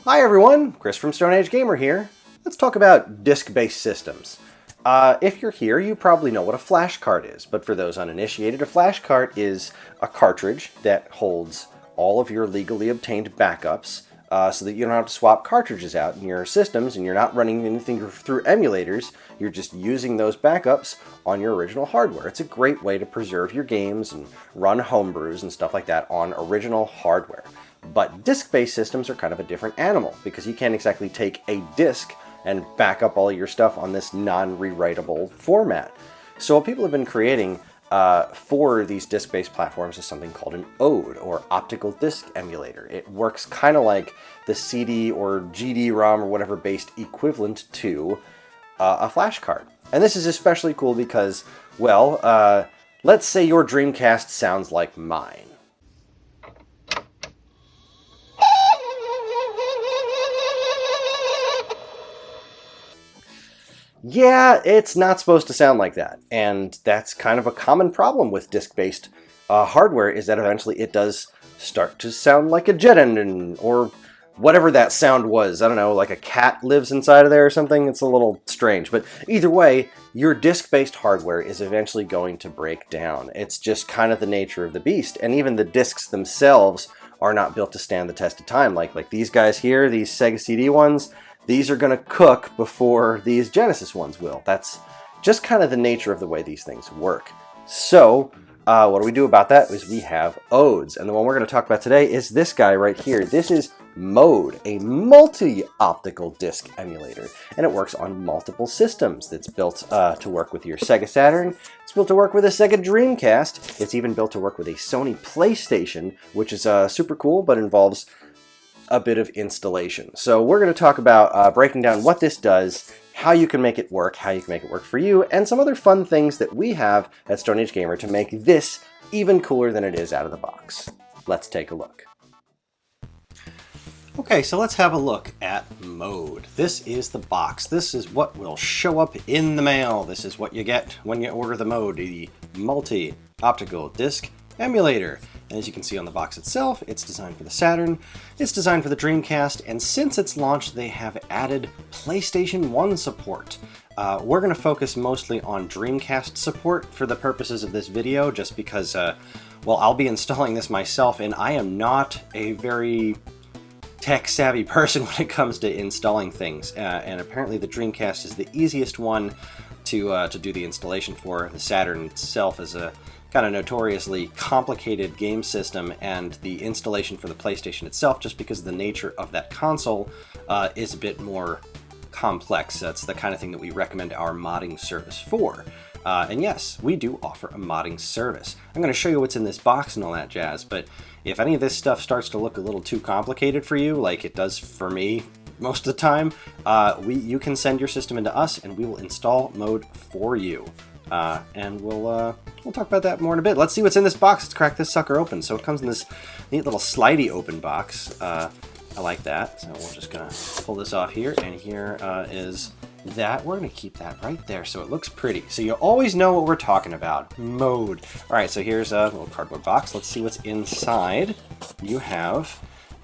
Hi everyone, Chris from Stone Age Gamer here. Let's talk about disk-based systems. If you're here, you probably know what a flash card is, but for those uninitiated, a flash card is a cartridge that holds all of your legally obtained backups so that you don't have to swap cartridges out in your systems and you're not running anything through emulators. You're just using those backups on your original hardware. It's a great way to preserve your games and run homebrews and stuff like that on original hardware. But disk-based systems are kind of a different animal because you can't exactly take a disk and back up all your stuff on this non-rewritable format. So what people have been creating for these disk-based platforms is something called an ODE, or optical disc emulator. It works kind of like the CD or GD-ROM or whatever based equivalent to a flash card. And this is especially cool because, well, let's say your Dreamcast sounds like mine. Yeah, it's not supposed to sound like that, and that's kind of a common problem with disk-based hardware, is that eventually it does start to sound like a jet engine, or whatever that sound was. I don't know, like a cat lives inside of there or something. It's a little strange, but either way, your disk-based hardware is eventually going to break down. It's just kind of the nature of the beast, and even the discs themselves are not built to stand the test of time. Like these guys here, these Sega CD ones, these are going to cook before these Genesis ones will. That's just kind of the nature of the way these things work. So, what do we do about that is we have ODEs. And the one we're going to talk about today is this guy right here. This is Mode, a multi-optical disc emulator. And it works on multiple systems. It's built to work with your Sega Saturn. It's built to work with a Sega Dreamcast. It's even built to work with a Sony PlayStation, which is super cool, but involves a bit of installation. So we're going to talk about breaking down what this does, how you can make it work, how you can make it work for you, and some other fun things that we have at Stone Age Gamer to make this even cooler than it is out of the box. Let's take a look. Okay, so let's have a look at Mode. This is the box. This is what will show up in the mail. This is what you get when you order the Mode, the multi-optical disc emulator. And as you can see on the box itself, it's designed for the Saturn, it's designed for the Dreamcast, and since its launch, they have added PlayStation 1 support. We're going to focus mostly on Dreamcast support for the purposes of this video, just because, well, I'll be installing this myself, and I am not a very tech-savvy person when it comes to installing things, and apparently the Dreamcast is the easiest one to do the installation for. The Saturn itself is a kind of notoriously complicated game system, and the installation for the PlayStation itself, just because of the nature of that console, is a bit more complex. That's the kind of thing that we recommend our modding service for. And yes, we do offer a modding service. I'm going to show you what's in this box and all that jazz, but if any of this stuff starts to look a little too complicated for you, like it does for me most of the time, you can send your system into us and we will install Mode for you. And we'll talk about that more in a bit. Let's see what's in this box. Let's crack this sucker open. So it comes in this neat little slidey open box. I like that. So we're just gonna pull this off here, and here is that. We're gonna keep that right there so it looks pretty. So you always know what we're talking about. Mode. All right, so here's a little cardboard box. Let's see what's inside. You have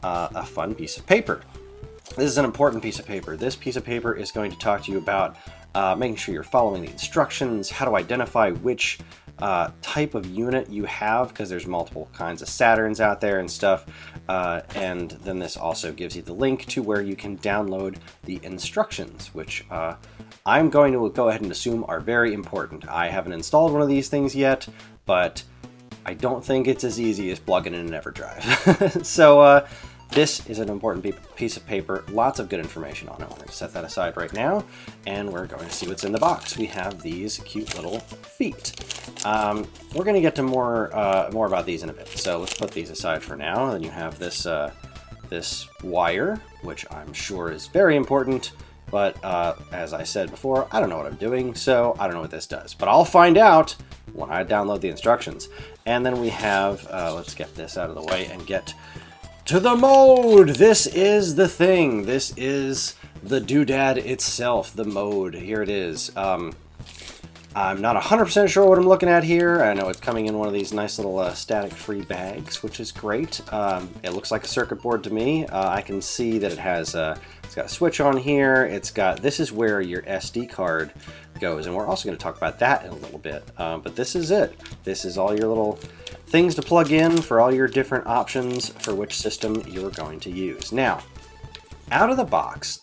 a fun piece of paper. This is an important piece of paper. This piece of paper is going to talk to you about making sure you're following the instructions, how to identify which type of unit you have, because there's multiple kinds of Saturns out there and stuff, and then this also gives you the link to where you can download the instructions, which I'm going to go ahead and assume are very important. I haven't installed one of these things yet, but I don't think it's as easy as plugging in an EverDrive. So this is an important piece of paper, lots of good information on it. We're going to set that aside right now, and we're going to see what's in the box. We have these cute little feet. We're going to get to more about these in a bit, so let's put these aside for now. Then you have this this wire, which I'm sure is very important, but as I said before, I don't know what I'm doing, so I don't know what this does. But I'll find out when I download the instructions. And then we have, let's get this out of the way and get to the Mode. This is the thing. This is the doodad itself, the Mode. Here it is. I'm not 100% sure what I'm looking at here. I know it's coming in one of these nice little static-free bags, which is great. It looks like a circuit board to me. I can see that it has it's got a switch on here. It's got, this is where your SD card goes, and we're also going to talk about that in a little bit. But this is it. This is all your little things to plug in for all your different options for which system you're going to use. Now, out of the box,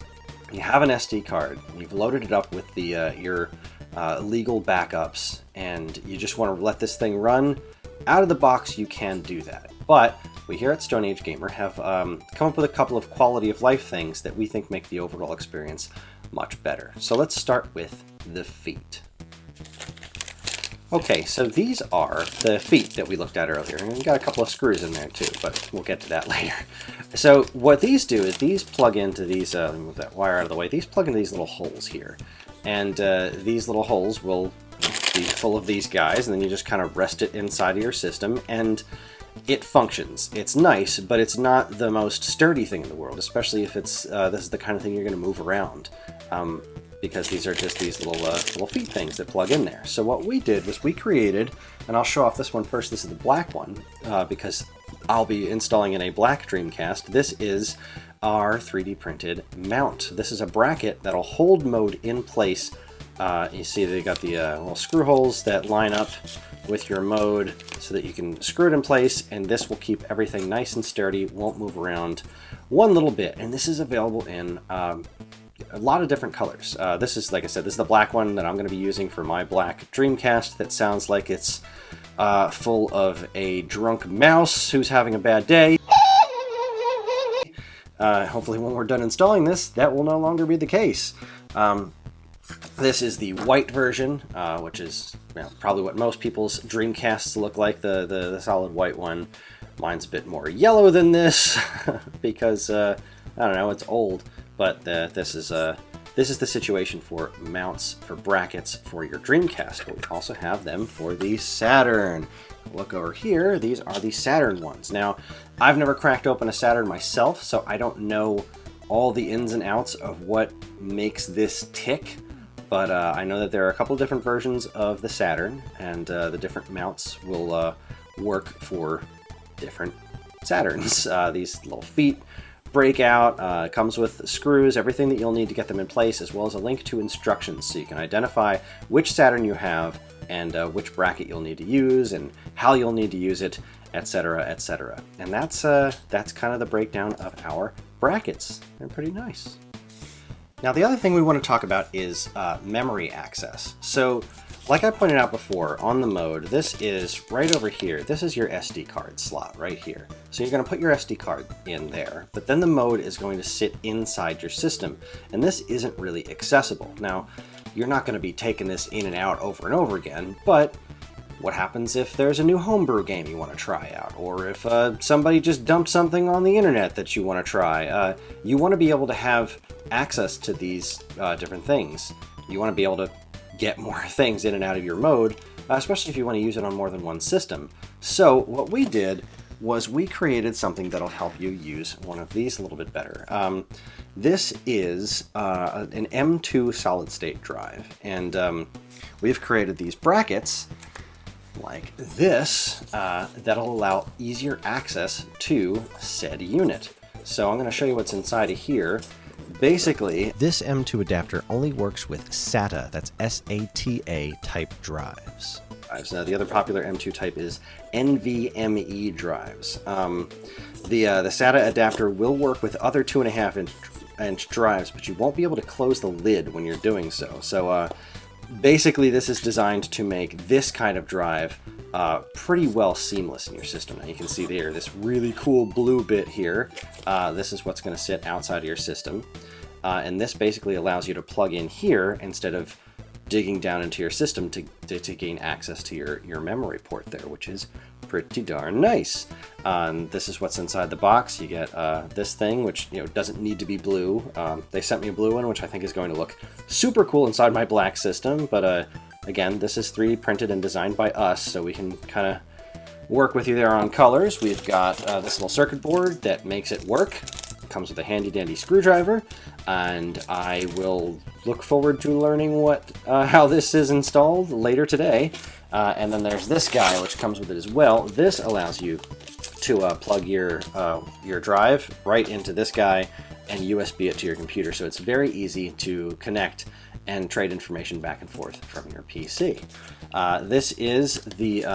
you have an SD card. You've loaded it up with the your legal backups, and you just want to let this thing run. Out of the box, you can do that. But we here at Stone Age Gamer have come up with a couple of quality of life things that we think make the overall experience much better. So let's start with the feet. Okay, so these are the feet that we looked at earlier, and we've got a couple of screws in there too, but we'll get to that later. So what these do is these plug into these, let me move that wire out of the way, these plug into these little holes here. And these little holes will be full of these guys, and then you just kind of rest it inside of your system, and it functions. It's nice, but it's not the most sturdy thing in the world, especially if it's this is the kind of thing you're going to move around, because these are just these little feet things that plug in there. So what we did was we created, and I'll show off this one first. This is the black one, because I'll be installing in a black Dreamcast. This is our 3D printed mount. This is a bracket that'll hold mode in place. You see they got the little screw holes that line up with your mode so that you can screw it in place, and this will keep everything nice and sturdy, won't move around one little bit. And this is available in a lot of different colors. This is, like I said, this is the black one that I'm going to be using for my black Dreamcast that sounds like it's full of a drunk mouse who's having a bad day. Hopefully when we're done installing this, that will no longer be the case. This is the white version, which is probably what most people's Dreamcasts look like, the solid white one. Mine's a bit more yellow than this, because, I don't know, it's old, but this is the situation for mounts, for brackets for your Dreamcast. But we also have them for the Saturn. Look over here, these are the Saturn ones. Now, I've never cracked open a Saturn myself, so I don't know all the ins and outs of what makes this tick, but I know that there are a couple different versions of the Saturn, and the different mounts will work for different Saturns. These little feet break out, comes with screws, everything that you'll need to get them in place, as well as a link to instructions so you can identify which Saturn you have and which bracket you'll need to use and how you'll need to use it, etc., etc. And that's kind of the breakdown of our brackets. They're pretty nice. Now the other thing we want to talk about is memory access. So like I pointed out before, on the mode, this is right over here. This is your SD card slot right here. So you're going to put your SD card in there, but then the mode is going to sit inside your system, and this isn't really accessible. Now, you're not going to be taking this in and out over and over again, but what happens if there's a new homebrew game you want to try out, or if somebody just dumped something on the internet that you want to try? You want to be able to have access to these different things. You want to be able to get more things in and out of your mode, especially if you want to use it on more than one system. So what we did was we created something that'll help you use one of these a little bit better. This is an M2 solid state drive, and we've created these brackets like this that'll allow easier access to said unit. So I'm going to show you what's inside of here. Basically, this M2 adapter only works with SATA, that's S-A-T-A type drives. Now, the other popular M2 type is NVMe drives. The SATA adapter will work with other 2.5-inch drives, but you won't be able to close the lid when you're doing so. So basically, this is designed to make this kind of drive pretty well seamless in your system. Now you can see there, this really cool blue bit here. This is what's going to sit outside of your system. And this basically allows you to plug in here instead of digging down into your system to gain access to your memory port there, which is pretty darn nice. This is what's inside the box. You get this thing, which doesn't need to be blue. They sent me a blue one, which I think is going to look super cool inside my black system, but again, this is 3D printed and designed by us, so we can kind of work with you there on colors. We've got this little circuit board that makes it work. comes with a handy dandy screwdriver, and I will look forward to learning how this is installed later today. And then there's this guy, which comes with it as well. This allows you to plug your drive right into this guy and USB it to your computer, so it's very easy to connect and trade information back and forth from your PC. This is the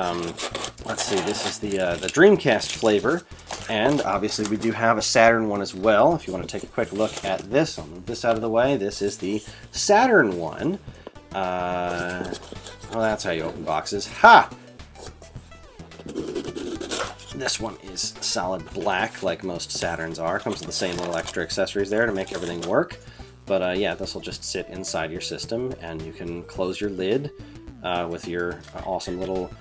let's see, this is the Dreamcast flavor, and obviously we do have a Saturn one as well. If you want to take a quick look at this, I'll move this out of the way. This is the Saturn one. Well, that's how you open boxes. Ha! This one is solid black, like most Saturns are. Comes with the same little extra accessories there to make everything work. But yeah, this will just sit inside your system, and you can close your lid with your awesome little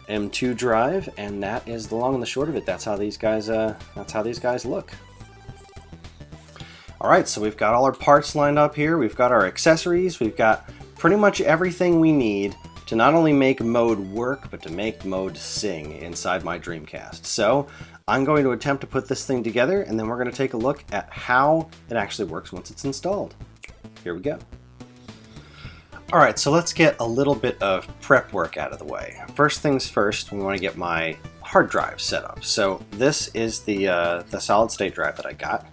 M2 drive, and that is the long and the short of it. That's how these guys look. All right, so we've got all our parts lined up here. We've got our accessories. We've got pretty much everything we need to not only make mode work, but to make mode sing inside my Dreamcast. So I'm going to attempt to put this thing together, and then we're going to take a look at how it actually works once it's installed. Here we go. All right, so let's get a little bit of prep work out of the way. First things first, we want to get my hard drive set up. So this is the solid state drive that I got.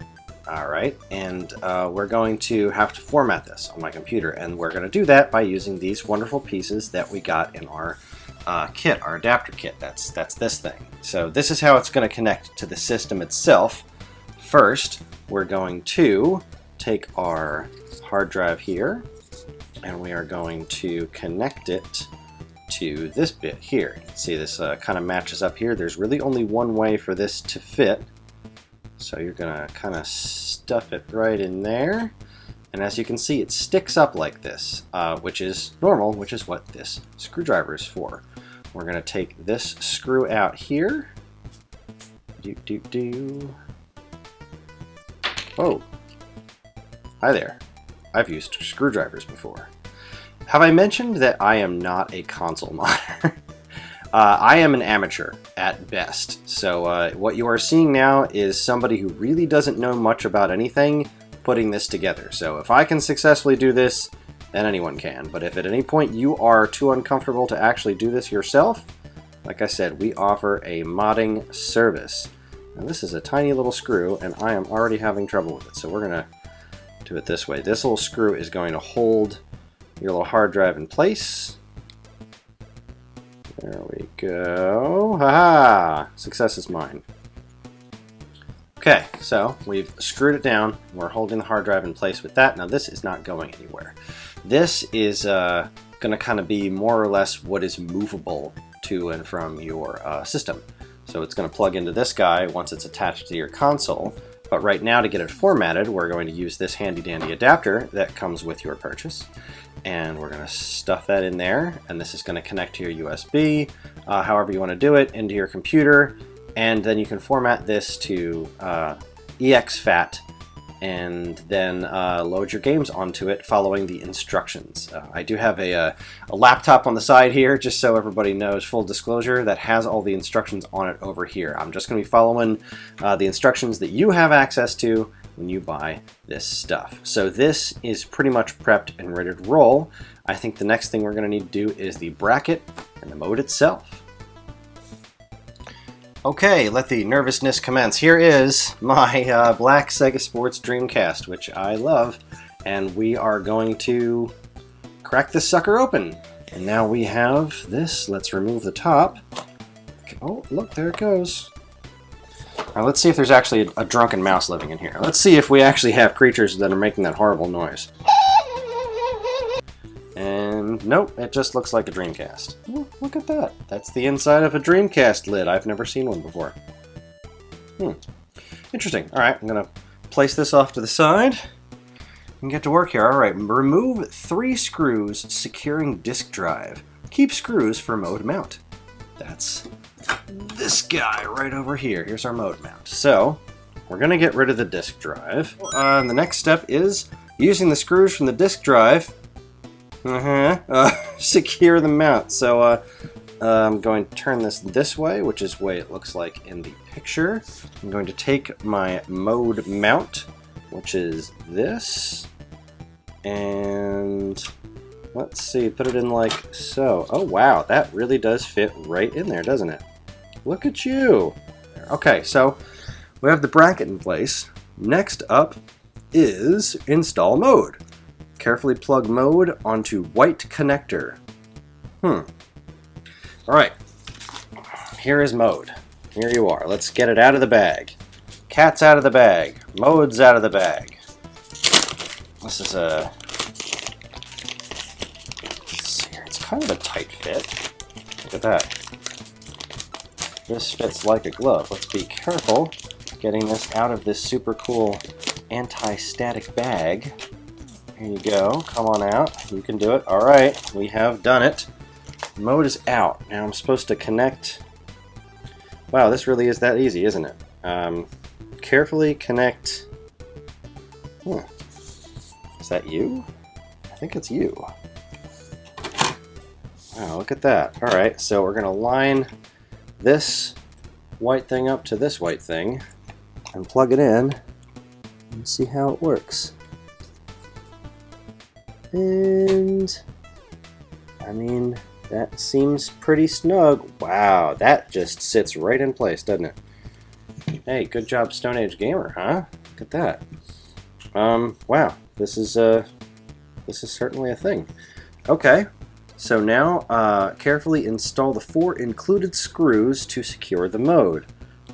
All right, and we're going to have to format this on my computer, and we're going to do that by using these wonderful pieces that we got in our kit, our adapter kit. That's this thing. So this is how it's going to connect to the system itself. First, we're going to take our hard drive here, and we are going to connect it to this bit here. You can see this kind of matches up here. There's really only one way for this to fit. So you're gonna kind of stuff it right in there, and as you can see, it sticks up like this, which is normal, which is what this screwdriver is for. We're gonna take this screw out here. Oh, hi there. I've used screwdrivers before. Have I mentioned that I am not a console modder? I am an amateur at best, so what you are seeing now is somebody who really doesn't know much about anything putting this together. So if I can successfully do this, then anyone can. But if at any point you are too uncomfortable to actually do this yourself, like I said, we offer a modding service. Now this is a tiny little screw, and I am already having trouble with it, so we're going to do it this way. This little screw is going to hold your little hard drive in place. There we go. Ha-ha! Success is mine. Okay, so we've screwed it down. We're holding the hard drive in place with that. Now this is not going anywhere. This is going to kind of be more or less what is movable to and from your system. So it's going to plug into this guy once it's attached to your console. But right now, to get it formatted, we're going to use this handy dandy adapter that comes with your purchase. And we're going to stuff that in there, and this is going to connect to your USB, however you want to do it, into your computer, and then you can format this to exFAT, and then load your games onto it following the instructions. I do have a laptop on the side here, just so everybody knows, full disclosure, that has all the instructions on it over here. I'm just going to be following the instructions that you have access to when you buy this stuff. So this is pretty much prepped and ready to roll. I think the next thing we're going to need to do is the bracket and the mode itself. Okay, let the nervousness commence. Here is my black Sega Sports Dreamcast, which I love, and we are going to crack this sucker open. And now we have this. Let's remove the top. Oh, look, there it goes. Now let's see if there's actually a drunken mouse living in here. Let's see if we actually have creatures that are making that horrible noise. And nope, it just looks like a Dreamcast. Oh, look at that. That's the inside of a Dreamcast lid. I've never seen one before. Interesting. All right, I'm going to place this off to the side and get to work here. All right, remove 3 screws securing disk drive. Keep screws for mode mount. That's this guy right over here. Here's our mode mount. So we're going to get rid of the disk drive. And the next step is using the screws from the disk drive secure the mount. So I'm going to turn this way, which is the way it looks like in the picture. I'm going to take my mode mount, which is this, and let's see, put it in like so. Oh wow, that really does fit right in there, doesn't it? Look at you. Okay, so we have the bracket in place. Next up is install mode. Carefully plug mode onto white connector. Alright, here is mode. Here you are. Let's get it out of the bag. Cat's out of the bag. Mode's out of the bag. This is a... It's kind of a tight fit. Look at that. This fits like a glove. Let's be careful getting this out of this super cool anti-static bag. Here you go. Come on out. You can do it. Alright, we have done it. Mode is out. Now I'm supposed to connect. Wow, this really is that easy, isn't it? Carefully connect. Is that you? I think it's you. Wow, look at that. Alright, so we're going to line this white thing up to this white thing and plug it in and see how it works. And I mean, that seems pretty snug. Wow, that just sits right in place, doesn't it? Hey, good job, Stone Age Gamer, huh? Look at that. Wow, this is certainly a thing. Okay, so now carefully install the 4 included screws to secure the mode.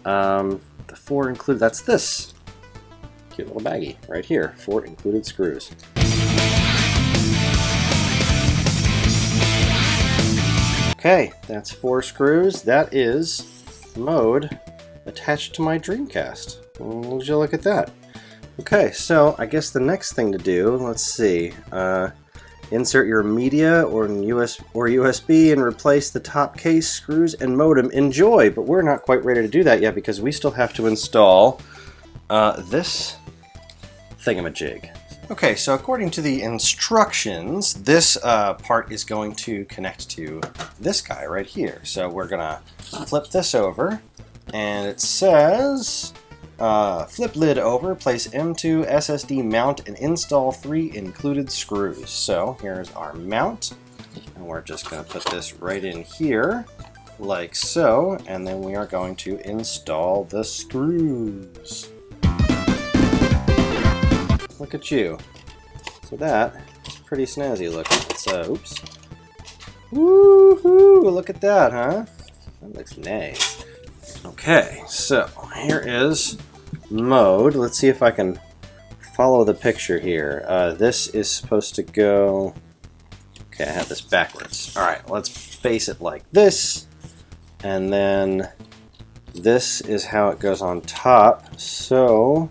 The 4 included, that's this cute little baggie right here. 4 included screws. Okay, that's 4 screws. That is mode attached to my Dreamcast. Would you look at that? Okay, so I guess the next thing to do, let's see, insert your media or USB and replace the top case, screws, and modem. Enjoy, but we're not quite ready to do that yet because we still have to install this thingamajig. Okay, so according to the instructions, this part is going to connect to this guy right here. So we're gonna flip this over, and it says, flip lid over, place M2 SSD mount, and install 3 included screws. So here's our mount, and we're just gonna put this right in here, like so, and then we are going to install the screws. Look at you. So that is pretty snazzy looking. Let's, oops. Woohoo! Look at that, huh? That looks nice. Okay, so here is mode. Let's see if I can follow the picture here. This is supposed to go... Okay, I have this backwards. Alright, let's face it like this. And then this is how it goes on top. So...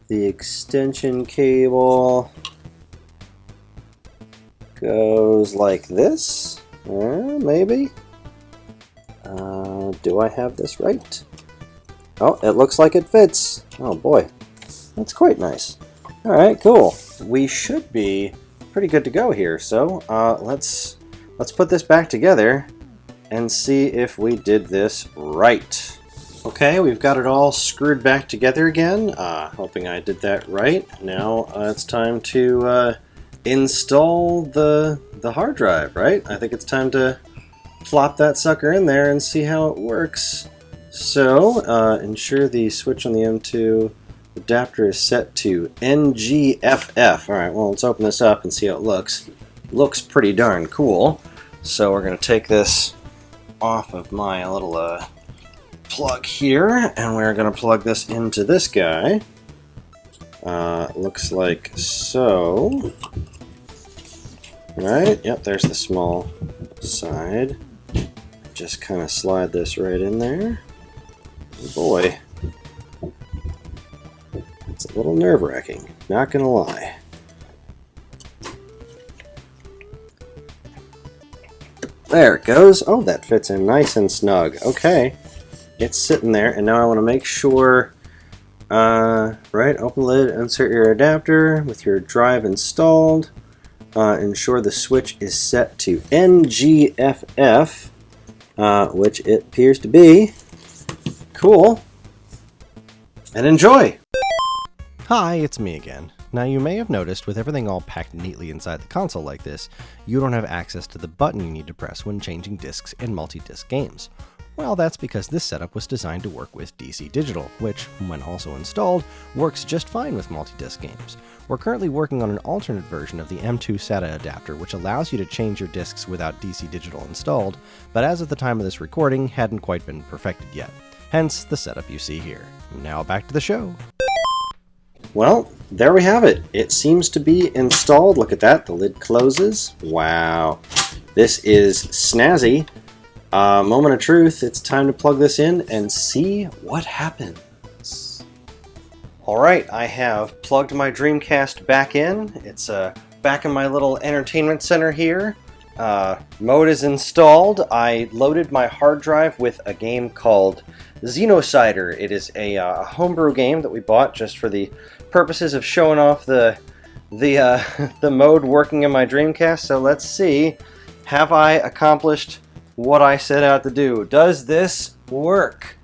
the extension cable goes like this, maybe? Do I have this right? Oh, it looks like it fits. Oh boy, that's quite nice. Alright, cool. We should be pretty good to go here, so let's put this back together and see if we did this right. Okay, we've got it all screwed back together again, hoping I did that right. Now it's time to install the hard drive, right? I think it's time to plop that sucker in there and see how it works. So, ensure the switch on the M2 adapter is set to NGFF. Alright, well, let's open this up and see how it looks. Looks pretty darn cool. So we're going to take this off of my little plug here, and we're going to plug this into this guy. Looks like so. Right, yep, there's the small side. Just kind of slide this right in there. Oh boy. It's a little nerve-wracking, not gonna lie. There it goes. Oh, that fits in nice and snug. Okay. It's sitting there, and now I want to make sure, right, open lid, insert your adapter with your drive installed. Ensure the switch is set to NGFF. which it appears to be. Cool. And enjoy! Hi, it's me again. Now you may have noticed with everything all packed neatly inside the console like this, you don't have access to the button you need to press when changing discs in multi-disc games. Well, that's because this setup was designed to work with DC Digital, which, when also installed, works just fine with multi-disc games. We're currently working on an alternate version of the M2 SATA adapter, which allows you to change your discs without DC Digital installed, but as of the time of this recording, hadn't quite been perfected yet. Hence, the setup you see here. Now back to the show. Well, there we have it. It seems to be installed. Look at that, the lid closes. Wow. This is snazzy. Moment of truth, it's time to plug this in and see what happens. Alright, I have plugged my Dreamcast back in. It's back in my little entertainment center here. Mode is installed. I loaded my hard drive with a game called Xenocider. It is a homebrew game that we bought just for the purposes of showing off the mode working in my Dreamcast. So let's see, have I accomplished what I set out to do? Does this work?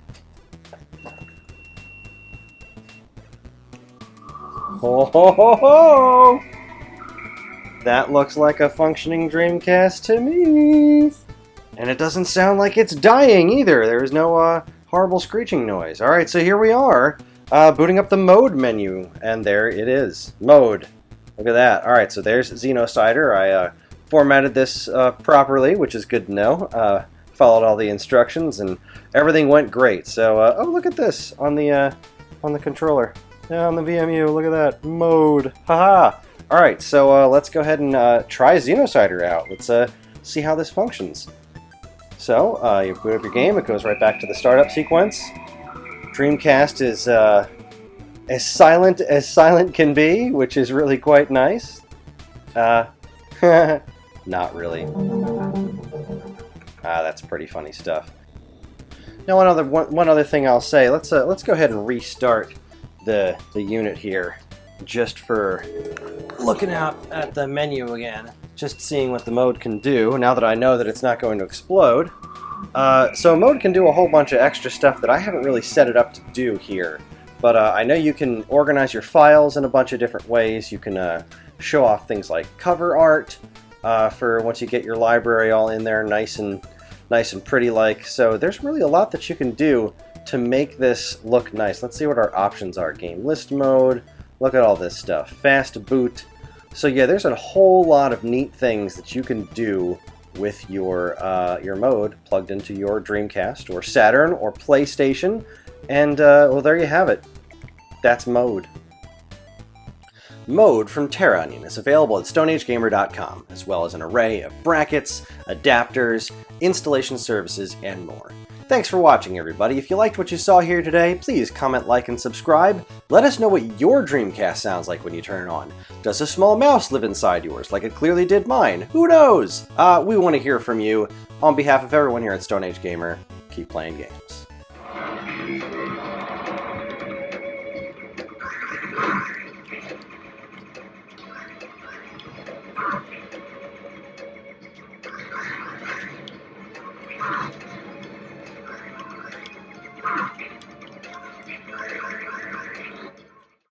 Ho ho ho ho! That looks like a functioning Dreamcast to me. And it doesn't sound like it's dying either. There is no horrible screeching noise. Alright, so here we are, booting up the mode menu, and there it is. Mode. Look at that. Alright, so there's Xenocider. I formatted this properly, which is good to know. Followed all the instructions, and everything went great. So, oh, look at this on the controller. Yeah, on the VMU. Look at that mode. Haha. All right, so let's go ahead and try Xenocider out. Let's see how this functions. So you boot up your game. It goes right back to the startup sequence. Dreamcast is as silent can be, which is really quite nice. Not really. That's pretty funny stuff. Now, one other thing I'll say. Let's go ahead and restart the unit here, just for looking out at the menu again, just seeing what the mode can do. Now that I know that it's not going to explode, so mode can do a whole bunch of extra stuff that I haven't really set it up to do here. But I know you can organize your files in a bunch of different ways. You can show off things like cover art for once you get your library all in there, nice and pretty like. So there's really a lot that you can do to make this look nice. Let's see what our options are. Game list mode. Look at all this stuff. Fast boot. So yeah, there's a whole lot of neat things that you can do with your mode plugged into your Dreamcast or Saturn or PlayStation. And well, there you have it. That's Mode. Mode from TerraOnion is available at StoneAgeGamer.com, as well as an array of brackets, adapters, installation services, and more. Thanks for watching, everybody. If you liked what you saw here today, please comment, like, and subscribe. Let us know what your Dreamcast sounds like when you turn it on. Does a small mouse live inside yours, like it clearly did mine? Who knows? We want to hear from you. On behalf of everyone here at Stone Age Gamer, keep playing games.